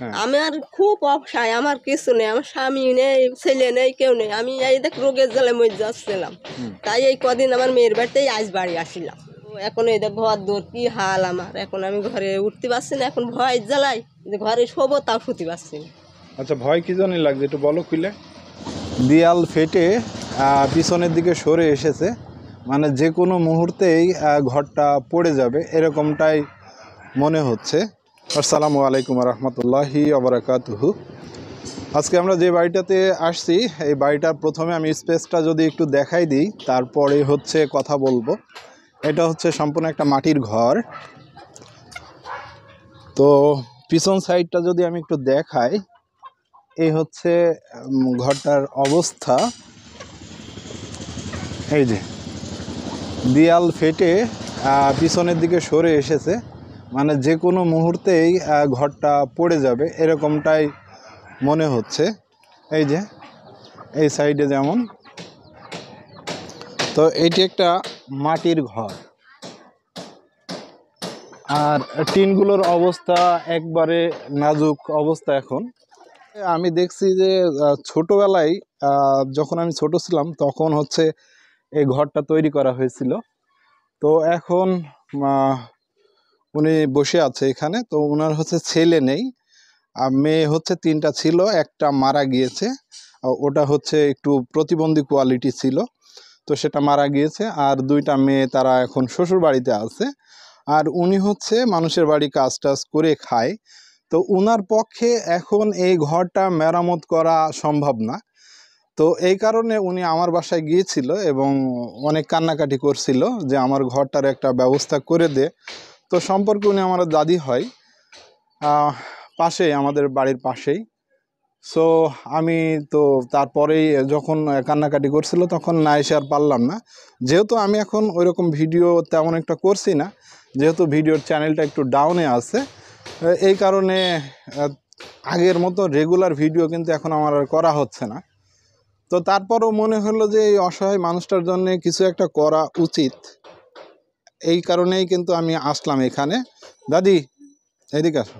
হ্যাঁ। আমি আর খুব অসহায়, আমার কিছু নেই, আমার স্বামী নেই, ছেলে নেই, কেউ নেই। আমি এই দেখ রোগের জ্বালে মরে যাচ্ছিলাম, তাই এই কদিন আমার মেয়ের বাড়িতেই আজ বাড়ি আসিলাম। এখন এই দেখ ঘর দৌড় কি হাল আমার, এখন আমি ঘরে উঠতে পারছি না, এখন ভয় জ্বালাই যে ঘরে শোবো তাও শুতে পারছি না। আচ্ছা, ভয় কি জন্য লাগছে একটু বলো খুলে। দেয়াল ফেটে পিছনের দিকে সরে এসেছে, মানে যে কোনো মুহূর্তেই ঘরটা পড়ে যাবে এরকমটাই মনে হচ্ছে। আসসালামু আলাইকুম রহমতুল্লাহি ওবারাকাতুহু। আজকে আমরা যে বাড়িটাতে আসছি এই বাড়িটার প্রথমে আমি স্পেসটা যদি একটু দেখাই দিই, তারপরে হচ্ছে কথা বলবো। এটা হচ্ছে সম্পূর্ণ একটা মাটির ঘর। তো পিছন সাইডটা যদি আমি একটু দেখাই, এই হচ্ছে ঘরটার অবস্থা। এই যে দেয়াল ফেটে পিছনের দিকে সরে এসেছে, মানে যে কোনো মুহূর্তেই ঘরটা পড়ে যাবে এরকমটাই মনে হচ্ছে। এই যে এই সাইডে যেমন, তো এটি একটা মাটির ঘর, আর টিনগুলোর অবস্থা একবারে নাজুক অবস্থা। এখন আমি দেখছি যে ছোটোবেলায় যখন আমি ছোট ছিলাম তখন হচ্ছে এই ঘরটা তৈরি করা হয়েছিল। তো এখন উনি বসে আছে এখানে, তো ওনার হচ্ছে ছেলে নেই, আর মেয়ে হচ্ছে 3টা ছিল, একটা মারা গিয়েছে। ওটা হচ্ছে একটু প্রতিবন্ধী কোয়ালিটি ছিল, তো সেটা মারা গিয়েছে। আর 2টা মেয়ে তারা এখন শ্বশুর বাড়িতে আছে, আর উনি হচ্ছে মানুষের বাড়ি কাজ টাজ করে খায়। তো উনার পক্ষে এখন এই ঘরটা মেরামত করা সম্ভব না। তো এই কারণে উনি আমার বাসায় গিয়েছিল এবং অনেক কান্নাকাটি করছিল যে আমার ঘরটার একটা ব্যবস্থা করে দে। তো সম্পর্কে উনি আমার দাদি হয়, পাশেই, আমাদের বাড়ির পাশেই। সো আমি তো তারপরেই যখন কান্নাকাটি করছিল তখন না এসে আর পারলাম না, যেহেতু আমি এখন ওইরকম ভিডিও তেমন একটা করছি না, যেহেতু ভিডিওর চ্যানেলটা একটু ডাউনে আছে, এই কারণে আগের মতো রেগুলার ভিডিও কিন্তু এখন আমার আর করা হচ্ছে না। তো তারপরও মনে হলো যে এই অসহায় মানুষটার জন্য কিছু একটা করা উচিত, এই কারণেই কিন্তু আমি আসলাম এখানে। দাদি এদিকে আসো।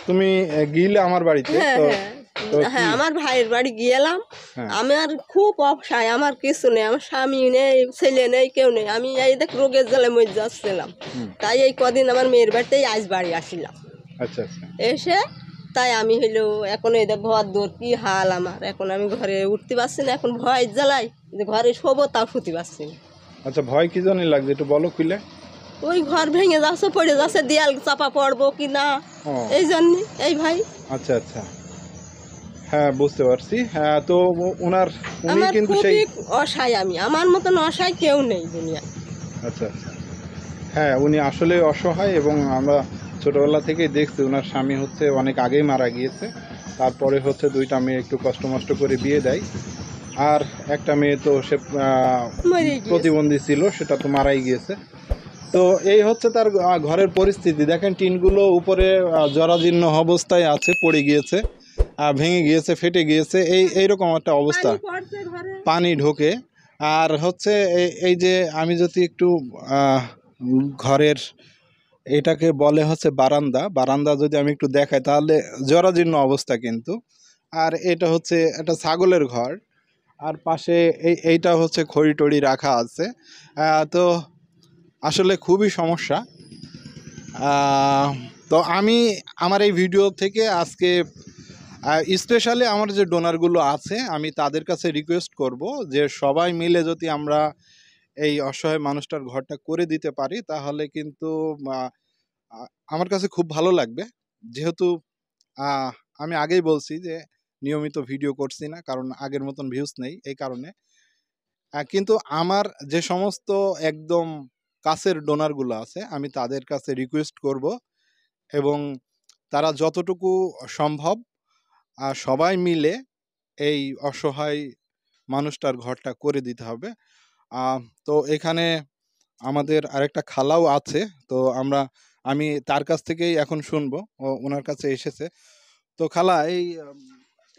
তুমি গিলে আমার বাড়িতে? হ্যাঁ, তো হ্যাঁ, তো হ্যাঁ, কি? আমার ভাইয়ের বাড়ি গেলাম। হ্যাঁ। আমি আর খুব অসহায়, আমার কিছু নেই, আমার স্বামী নেই, ছেলে নেই, কেউ নেই। আমি এই দেখ রোগের জ্বালে মরে যাচ্ছিলাম, তাই এই কদিন আমার মেয়ের বাড়িতেই আজ বাড়ি আসিলাম। আচ্ছা আচ্ছা। এসে তাই আমি হইলো এখন এই দেখ ঘর দৌড় কি হাল আমার, এখন আমি ঘরে উঠতে পারছি না, এখন ভয় জ্বালাই যে ঘরে শোবো তাও শুতে পারছি না। আচ্ছা, ভয় কি জন্য লাগছে একটু বলো খুলে। ওই ঘর ভেঙে যাচ্ছে, পড়ে যাচ্ছে, দেয়াল চাপা পড়বো কি না, ও এই জন্যে এই ভাই। আচ্ছা আচ্ছা, হ্যাঁ বুঝতে পারছি। হ্যাঁ, তো উনি আমার কিন্তু সেই, খুবই অসহায়, আমি আমার মতন অসহায় কেউ নেই দুনিয়ায়। আচ্ছা আচ্ছা, হ্যাঁ উনি আসলে অসহায়, এবং আমরা ছোটবেলা থেকেই দেখছি ওনার স্বামী হচ্ছে অনেক আগেই মারা গিয়েছে। তারপরে হচ্ছে 2টা মেয়ে একটু কষ্ট মষ্ট করে বিয়ে দেয়, আর একটা মেয়ে তো সে মরে গিয়েছে। প্রতিবন্ধী ছিল, সেটা তো মারাই গিয়েছে। তো এই হচ্ছে তার ঘরের পরিস্থিতি। দেখেন টিনগুলো উপরে জরাজীর্ণ অবস্থায় আছে, পড়ে গিয়েছে, ভেঙে গিয়েছে, ফেটে গিয়েছে, এইরকম একটা অবস্থা, পানি ঢোকে। আর হচ্ছে এই যে আমি যদি একটু ঘরের, এটাকে বলে হচ্ছে বারান্দা, বারান্দা যদি আমি একটু দেখাই তাহলে জরাজীর্ণ অবস্থা কিন্তু। আর এটা হচ্ছে একটা ছাগলের ঘর, আর পাশে এইটা হচ্ছে খড়ি টড়ি রাখা আছে। তো আসলে খুবই সমস্যা। তো আমি আমার এই ভিডিও থেকে আজকে স্পেশালি আমার যে ডোনারগুলো আছে আমি তাদের কাছে রিকোয়েস্ট করব যে সবাই মিলে যদি আমরা এই অসহায় মানুষটার ঘরটা করে দিতে পারি তাহলে কিন্তু আমার কাছে খুব ভালো লাগবে। যেহেতু আমি আগেই বলছি যে নিয়মিত ভিডিও করছি না, কারণ আগের মতন ভিউজ নেই, এই কারণে। কিন্তু আমার যে সমস্ত একদম কাছের ডোনারগুলো আছে আমি তাদের কাছে রিকোয়েস্ট করব, এবং তারা যতটুকু সম্ভব সবাই মিলে এই অসহায় মানুষটার ঘরটা করে দিতে হবে। তো এখানে আমাদের আরেকটা খালাও আছে, তো আমি তার কাছ থেকেই এখন শুনবো, ওনার কাছে এসেছে। তো খালা,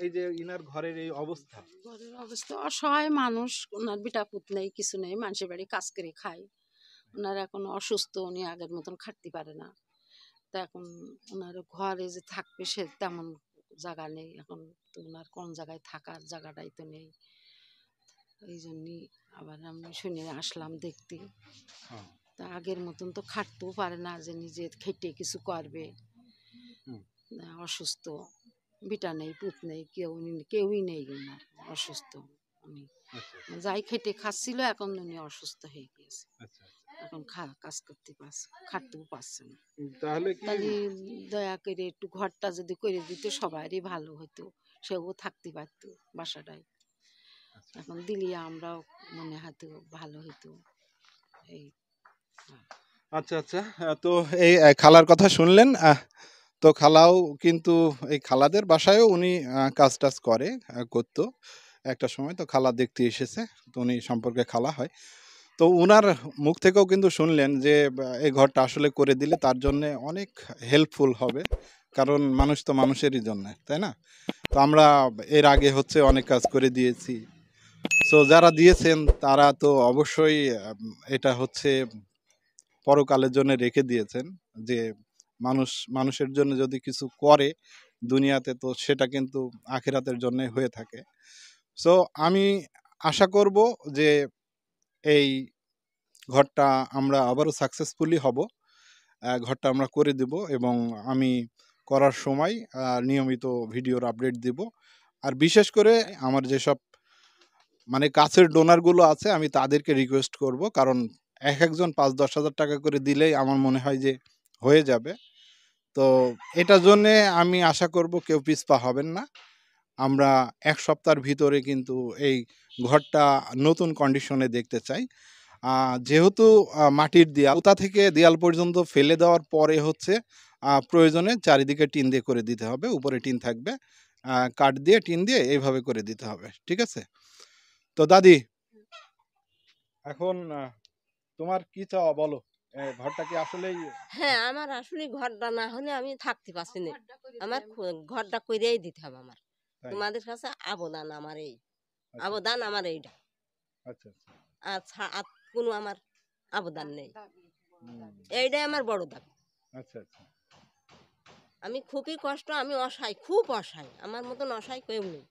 এই যে ইনার ঘরের এই অবস্থা, ঘরের অবস্থা অসহায় মানুষ, ওনার বিটা পুত নেই, কিছু নেই, মানুষের বাড়ি কাজ করে খায়। ওনার এখন অসুস্থ, উনি আগের মতন খাটতে পারে না। তা এখন ওনার ঘরে যে থাকবে সে তেমন জায়গা নেই এখন। তো ওনার কোন জায়গায় থাকার জায়গাটাই তো নেই। এই জন্যই আবার আমি শুনে আসলাম দেখতে। তা আগের মতন তো খাটতেও পারে না যে নিজে খেটে কিছু করবে। অসুস্থ, বিটা নেই, পুত নেই, কেউই নেই ওনার, অসুস্থ উনি। যাই খেটে খাচ্ছিল এখন উনি অসুস্থ হয়ে গিয়েছে। এখন কাজ করতে পারছে, খাটতেও পারছে না। তাহলে দয়া করে একটু ঘরটা যদি করে দিত সবারই ভালো হতো, সেও থাকতে পারতো বাসাটায়। এখন দিলে আমরাও মনে হয়তো ভালো হতো। এই আচ্ছা আচ্ছা, তো এই খালার কথা শুনলেন। তো খালাও কিন্তু এই খালাদের বাসায়ও উনি কাজ টাজ করতো একটা সময়। তো খালা দেখতে এসেছে, তো উনি সম্পর্কে খালা হয়। তো উনার মুখ থেকেও কিন্তু শুনলেন যে এই ঘরটা আসলে করে দিলে তার জন্য অনেক হেল্পফুল হবে, কারণ মানুষ তো মানুষেরই জন্য, তাই না? তো আমরা এর আগে হচ্ছে অনেক কাজ করে দিয়েছি। সো যারা দিয়েছেন তারা তো অবশ্যই এটা হচ্ছে পরকালের জন্য রেখে দিয়েছেন, যে মানুষের জন্য যদি কিছু করে দুনিয়াতে, তো সেটা কিন্তু আখিরাতের জন্য হয়ে থাকে। সো আমি আশা করব যে এই ঘরটা আমরা আবারও সাকসেসফুলি হব, ঘরটা আমরা করে দেব, এবং আমি করার সময় নিয়মিত ভিডিওর আপডেট দেব। আর বিশেষ করে আমার যেসব মানে কাছের ডোনারগুলো আছে আমি তাদেরকে রিকোয়েস্ট করব, কারণ একজন 5-10 হাজার টাকা করে দিলেই আমার মনে হয় যে হয়ে যাবে। তো এটার জন্যে আমি আশা করব কেউ পিছপা হবেন না। আমরা 1 সপ্তাহের ভিতরে কিন্তু এই ঘরটা নতুন কন্ডিশনে দেখতে চাই। যেহেতু মাটির দেয়াল, ওটা থেকে দেয়াল পর্যন্ত ফেলে দেওয়ার পরে হচ্ছে প্রয়োজনে চারিদিকে টিন দিয়ে করে দিতে হবে, উপরে টিন থাকবে, কাঠ দিয়ে টিন দিয়ে এইভাবে করে দিতে হবে, ঠিক আছে? তো দাদি, এখন তোমার কি চাওয়া বলো? ঘরটা কি আসলেই? হ্যাঁ, আমার আসলে ঘরটা না হলে আমি থাকতে পারছি না। আমার ঘরটা কইরেই দিতে হবে আমার। তাই? তোমাদের কাছে আবেদন আমার এই। আচ্ছা আবেদন আমার এইটা। আচ্ছা আচ্ছা। আচ্ছা, আর কোনো আমার আবেদন নেই। হুম, এইটাই আমার বড় দাবি। আচ্ছা আচ্ছা। আমি খুবই কষ্ট, আমি অসহায়, খুব অসহায়। আমার মতন অসহায় কেউ নেই।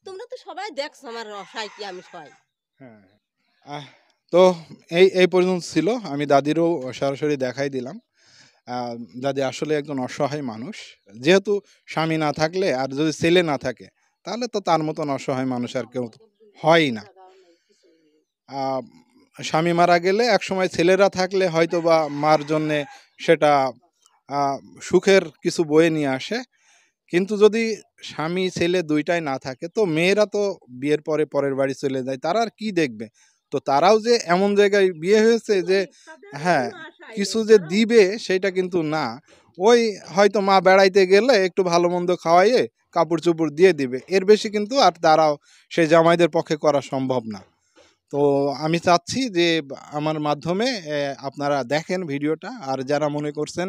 তোমরা তো সবাই দেখছো আমার অসহায় কি আমি সহায়। হ্যাঁ। তো এই এই পর্যন্ত ছিল। আমি দাদিরও সরাসরি দেখাই দিলাম। দাদি আসলে একজন অসহায় মানুষ। যেহেতু স্বামী না থাকলে আর যদি ছেলে না থাকে, তাহলে তো তার মতন অসহায় মানুষ আর কেউ হয়ই না। আ স্বামী মারা গেলে একসময় ছেলেরা থাকলে হয়তোবা মার জন্যে সেটা আ সুখের কিছু বয়ে নিয়ে আসে। কিন্তু যদি স্বামী ছেলে ২ টাই না থাকে, তো মেয়েরা তো বিয়ের পরে পরের বাড়ি চলে যায়। তারা আর কি দেখবে? তো তারাও যে এমন জায়গায় বিয়ে হয়েছে যে হ্যাঁ, কিছু যে দিবে সেইটা কিন্তু না। ওই হয়তো মা বেড়াইতে গেলে একটু ভালো-মন্দ খাওয়াইয়ে কাপড়-চোপড় দিয়ে দিবে। এর বেশি কিন্তু আর তারাও সেই জামাইদের পক্ষে করা সম্ভব না। তো আমি চাচ্ছি যে আমার মাধ্যমে আপনারা দেখেন ভিডিওটা। আর যারা মনে করছেন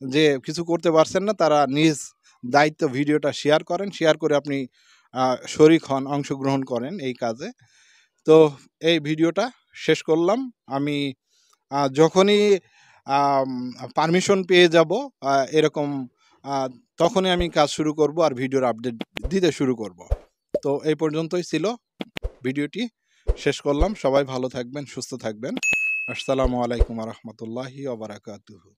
যে কিছু করতে পারছেন না, তারা নিজ দায়িত্ব ভিডিওটা শেয়ার করেন। শেয়ার করে আপনি শরিক হন, অংশগ্রহণ করেন এই কাজে। তো এই ভিডিওটা শেষ করলাম। আমি যখনই আম পারমিশন পেয়ে যাব এরকম, আ তখনই আমি কাজ শুরু করব আর ভিডিওর আপডেট দিতে শুরু করব। তো এই পর্যন্তই ছিল ভিডিওটি। শেষ করলাম। সবাই ভালো থাকবেন, সুস্থ থাকবেন। আসসালামু আলাইকুম ওয়া রাহমাতুল্লাহি ওয়া বারাকাতুহু।